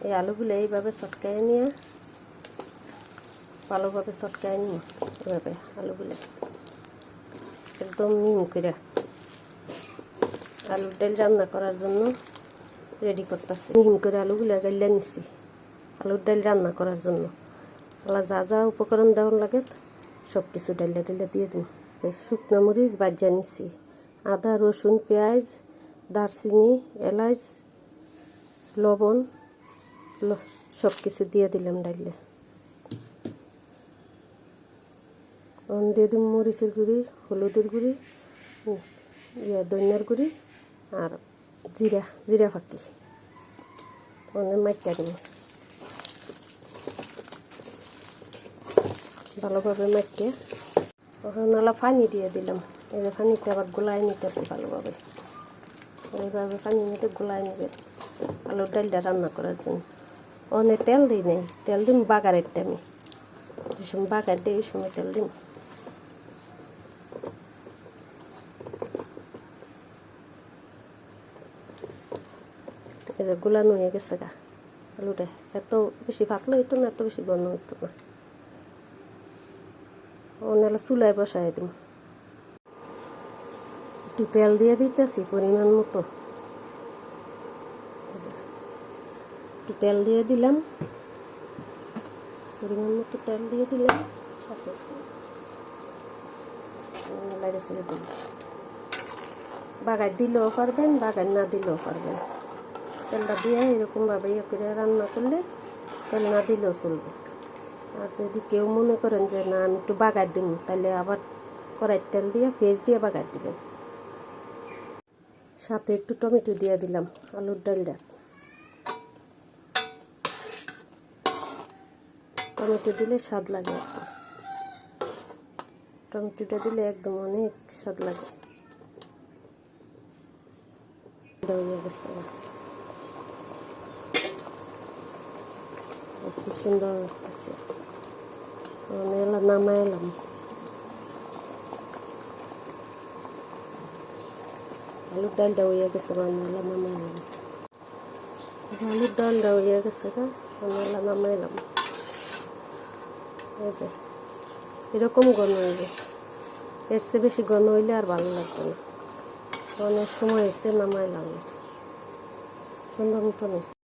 এই আলুগুলো এইভাবে চটকায় নিয়ে ভালোভাবে চটকায় নিয়ে এভাবে আলুগুলো একদম মিহি করে আলুর ডাল রান্না করার জন্য রেডি করতেছি। মিহি করে আলুগুলো গাইলে নিচ্ছি আলুর ডাল রান্না করার জন্য। যা যা উপকরণ দেওয়ার লাগে সব কিছু ডাইলে দিয়ে দিন। শুকনো মরিচ ভাজা নিচ্ছি, আদা রসুন পেঁয়াজ দারচিনি এলাচ লবণ সব কিছু দিয়ে দিলাম ডাইলে। দিয়ে দিন মরিচের গুঁড়ি, হলুদের গুঁড়ি, ধনিয়ার গুঁড়ি আর জিরা ফাঁকি মাইকা দিন ভালোভাবে মাইকে। ওখানে পানি দিয়ে দিলাম। এই পানিটা আবার গোলায় নিতেছি ভালোভাবে। এইভাবে পানি নিতে গোলায় নেবে আলুর ডালটা রান্না করার জন্য। অনেক তেল দিই নাই, তেল দিন বাগারের টাইমে, যে সময় বাগার দিই ওই সময় তেল দিন। এই যে গোলানো হয়ে গেছে গা আলুটা। এত বেশি পাতলা হইতো না, এত বেশি ঘন হইতো না। অনেক চুলায় বসাই দিম। একটু তেল দিয়ে দিতেছি পরিমাণ মতো। একটু তেল দিয়ে দিলাম, পরিমাণ মতো তেল দিয়ে দিলাম। সাথে লাইরে ছেড়ে দিন। বাগার দিলেও পারবেন, বাগার না দিলেও পারবেন। তেলটা দিয়ে এরকমভাবে করে রান্না করলে তেল না দিলেও চলবে। আর যদি কেউ মনে করেন যে না আমি একটু বাগার দিব, তাহলে আবার কড়াইয়ের তেল দিয়ে পেঁয়াজ দিয়ে বাগার দিবেন। সাথে একটু টমেটো দিয়ে দিলাম আলুর ডালটা। টমেটো দিলে স্বাদ লাগে একটু। টমেটোটা দিলে একদম অনেক স্বাদ লাগে। হয়ে গেছে খুব সুন্দর আছে। নামাই এলাম। আলুর ডালটা হয়ে গেছে, বানালাম নামাই এলাম। আলুর ডালটা হয়ে গেছে গা, বানালাম নামাই এলাম। এই যে এরকম ঘন হইবে, এর চেয়ে বেশি ঘন হইলে আর ভালো লাগবে না। অনেক সময় হয়েছে নামাইলাম, সুন্দর মতন হয়েছে।